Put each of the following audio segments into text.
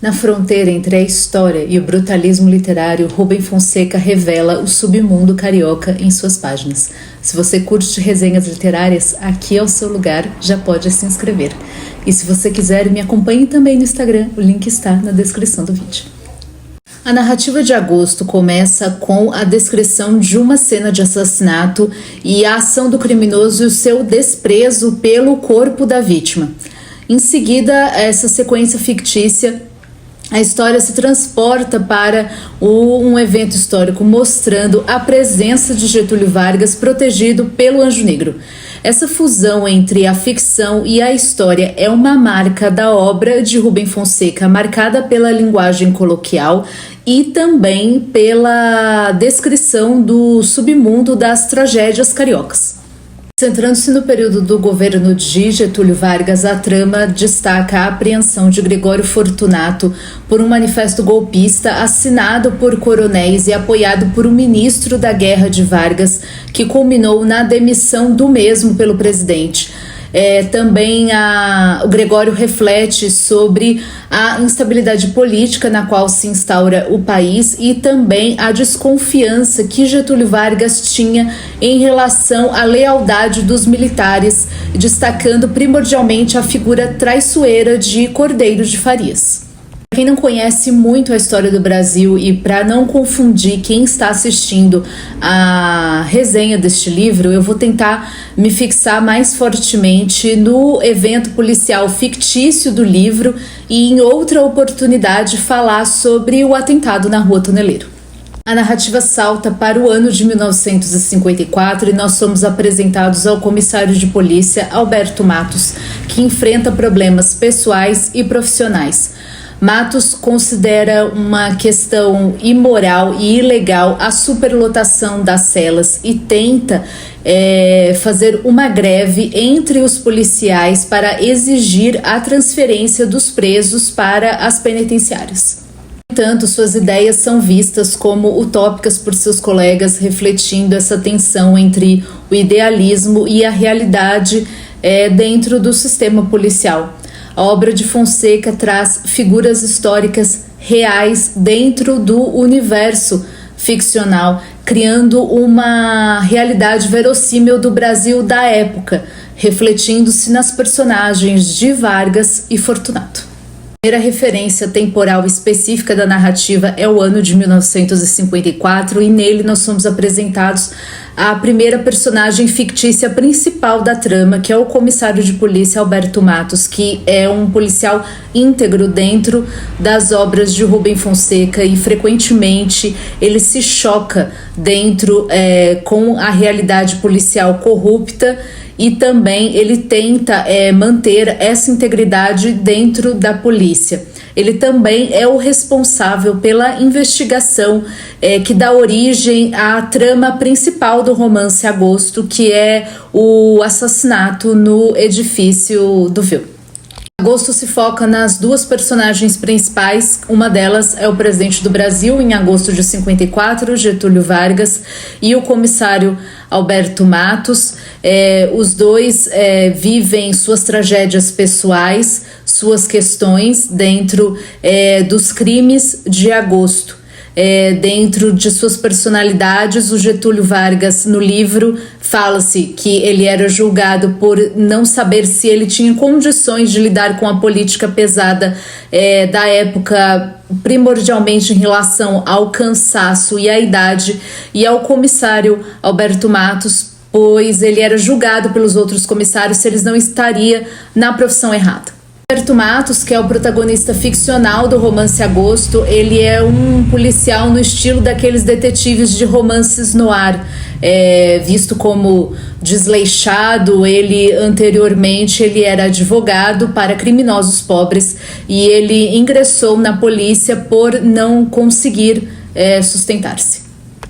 Na fronteira entre a história e o brutalismo literário, Rubem Fonseca revela o submundo carioca em suas páginas. Se você curte resenhas literárias, aqui é o seu lugar, já pode se inscrever. E se você quiser, me acompanhe também no Instagram, o link está na descrição do vídeo. A narrativa de Agosto começa com a descrição de uma cena de assassinato e a ação do criminoso e o seu desprezo pelo corpo da vítima. Em seguida, essa sequência fictícia, a história se transporta para um evento histórico mostrando a presença de Getúlio Vargas protegido pelo Anjo Negro. Essa fusão entre a ficção e a história é uma marca da obra de Rubem Fonseca, marcada pela linguagem coloquial e também pela descrição do submundo das tragédias cariocas. Centrando-se no período do governo de Getúlio Vargas, a trama destaca a apreensão de Gregório Fortunato por um manifesto golpista assinado por coronéis e apoiado por um ministro da Guerra de Vargas, que culminou na demissão do mesmo pelo presidente. Também o Gregório reflete sobre a instabilidade política na qual se instaura o país e também a desconfiança que Getúlio Vargas tinha em relação à lealdade dos militares, destacando primordialmente a figura traiçoeira de Cordeiro de Farias. Quem não conhece muito a história do Brasil e para não confundir quem está assistindo a resenha deste livro, eu vou tentar me fixar mais fortemente no evento policial fictício do livro e em outra oportunidade falar sobre o atentado na Rua Toneleiro. A narrativa salta para o ano de 1954 e nós somos apresentados ao comissário de polícia Alberto Matos, que enfrenta problemas pessoais e profissionais. Matos considera uma questão imoral e ilegal a superlotação das celas e tenta fazer uma greve entre os policiais para exigir a transferência dos presos para as penitenciárias. No entanto, suas ideias são vistas como utópicas por seus colegas, refletindo essa tensão entre o idealismo e a realidade dentro do sistema policial. A obra de Fonseca traz figuras históricas reais dentro do universo ficcional, criando uma realidade verossímil do Brasil da época, refletindo-se nas personagens de Vargas e Fortunato. A primeira referência temporal específica da narrativa é o ano de 1954 e nele nós somos apresentados a primeira personagem fictícia principal da trama, que é o comissário de polícia Alberto Matos, que é um policial íntegro dentro das obras de Rubem Fonseca e frequentemente ele se choca com a realidade policial corrupta e também ele tenta manter essa integridade dentro da polícia. Ele também é o responsável pela investigação que dá origem à trama principal do romance Agosto, que é o assassinato no edifício do Viu. Agosto se foca nas duas personagens principais, uma delas é o presidente do Brasil em agosto de 54, Getúlio Vargas, e o comissário Alberto Matos. Os dois vivem suas tragédias pessoais, suas questões dentro dos crimes de agosto. Dentro de suas personalidades, o Getúlio Vargas, no livro, fala-se que ele era julgado por não saber se ele tinha condições de lidar com a política pesada da época, primordialmente em relação ao cansaço e à idade, e ao comissário Alberto Matos, pois ele era julgado pelos outros comissários se eles não estaria na profissão errada. Alberto Matos, que é o protagonista ficcional do romance Agosto, ele é um policial no estilo daqueles detetives de romances noir, visto como desleixado. Ele anteriormente era advogado para criminosos pobres e ele ingressou na polícia por não conseguir sustentar-se.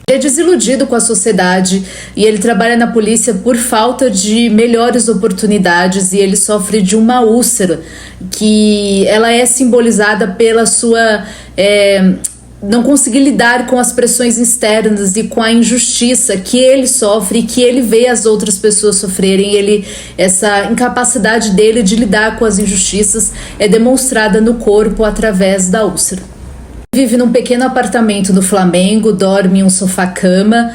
Ele é desiludido com a sociedade e ele trabalha na polícia por falta de melhores oportunidades e ele sofre de uma úlcera que ela é simbolizada pela sua não conseguir lidar com as pressões externas e com a injustiça que ele sofre e que ele vê as outras pessoas sofrerem. Essa incapacidade dele de lidar com as injustiças é demonstrada no corpo através da úlcera. Vive num pequeno apartamento no Flamengo, dorme em um sofá-cama,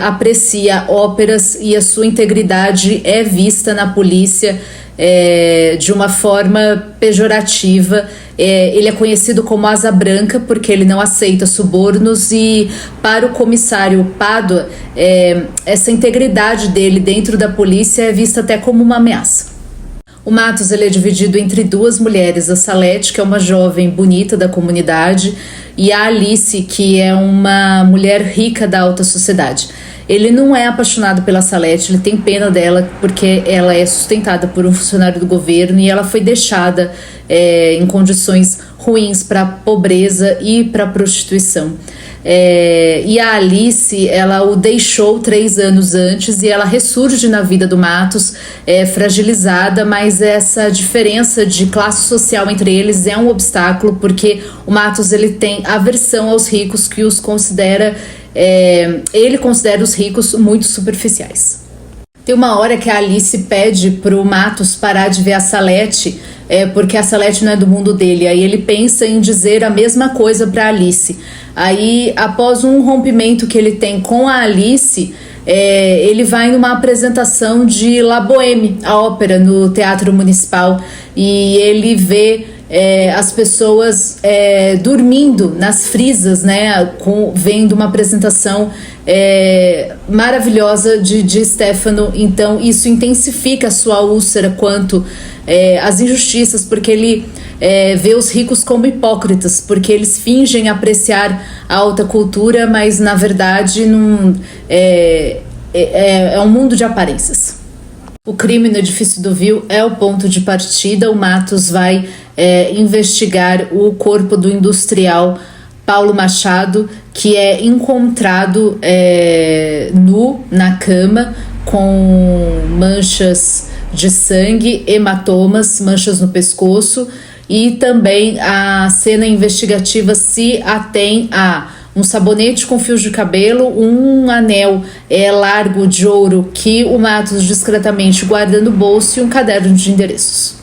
aprecia óperas e a sua integridade é vista na polícia de uma forma pejorativa. Ele é conhecido como Asa Branca porque ele não aceita subornos e para o comissário Pádua, essa integridade dele dentro da polícia é vista até como uma ameaça. O Matos ele é dividido entre duas mulheres, a Salete, que é uma jovem bonita da comunidade, e a Alice, que é uma mulher rica da alta sociedade. Ele não é apaixonado pela Salete, ele tem pena dela porque ela é sustentada por um funcionário do governo e ela foi deixada em condições ruins para a pobreza e para a prostituição. E a Alice, ela o deixou 3 anos antes e ela ressurge na vida do Matos, fragilizada, mas essa diferença de classe social entre eles é um obstáculo porque o Matos ele tem aversão aos ricos que os considera, ele considera os ricos muito superficiais. Tem uma hora que a Alice pede pro Matos parar de ver a Salete, porque a Salete não é do mundo dele. Aí ele pensa em dizer a mesma coisa para Alice. Aí, após um rompimento que ele tem com a Alice, ele vai numa apresentação de La Bohème, a ópera, no Teatro Municipal, e ele vê as pessoas dormindo nas frisas, né, vendo uma apresentação maravilhosa de Stefano. Então isso intensifica a sua úlcera quanto às injustiças, porque ele vê os ricos como hipócritas, porque eles fingem apreciar a alta cultura, mas na verdade não, é um mundo de aparências. O crime no edifício do Viu é o ponto de partida. O Matos vai investigar o corpo do industrial Paulo Machado, que é encontrado nu na cama, com manchas de sangue, hematomas, manchas no pescoço, e também a cena investigativa se atém a um sabonete com fios de cabelo, um anel largo de ouro que o Matos discretamente guarda no bolso e um caderno de endereços.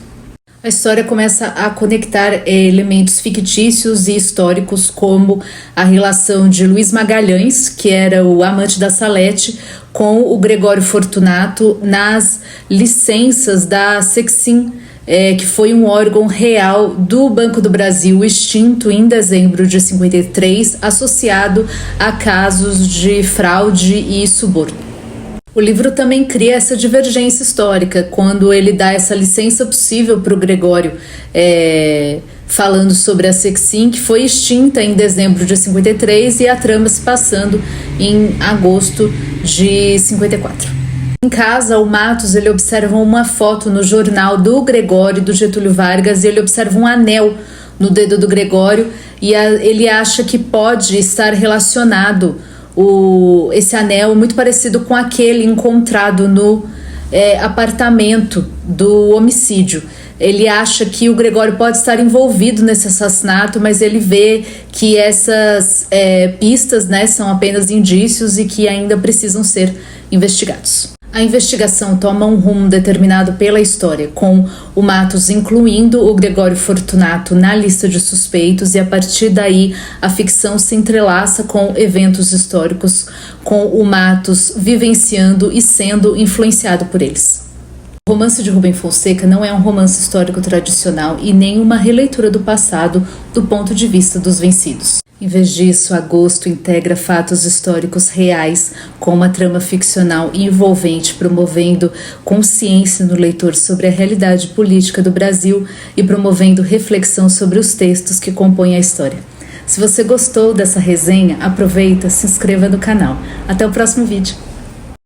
A história começa a conectar elementos fictícios e históricos, como a relação de Luiz Magalhães, que era o amante da Salete, com o Gregório Fortunato nas licenças da Secsim, que foi um órgão real do Banco do Brasil, extinto em dezembro de 53, associado a casos de fraude e suborno. O livro também cria essa divergência histórica, quando ele dá essa licença possível para o Gregório, falando sobre a Secsim, que foi extinta em dezembro de 53, e a trama se passando em agosto de 54. Em casa, o Matos ele observa uma foto no jornal do Gregório, do Getúlio Vargas, e ele observa um anel no dedo do Gregório, e ele acha que pode estar relacionado esse anel muito parecido com aquele encontrado no apartamento do homicídio. Ele acha que o Gregório pode estar envolvido nesse assassinato, mas ele vê que essas pistas, né, são apenas indícios e que ainda precisam ser investigados. A investigação toma um rumo determinado pela história, com o Matos incluindo o Gregório Fortunato na lista de suspeitos, e a partir daí a ficção se entrelaça com eventos históricos, com o Matos vivenciando e sendo influenciado por eles. O romance de Rubem Fonseca não é um romance histórico tradicional e nem uma releitura do passado do ponto de vista dos vencidos. Em vez disso, Agosto integra fatos históricos reais com uma trama ficcional envolvente, promovendo consciência no leitor sobre a realidade política do Brasil e promovendo reflexão sobre os textos que compõem a história. Se você gostou dessa resenha, aproveita, se inscreva no canal. Até o próximo vídeo.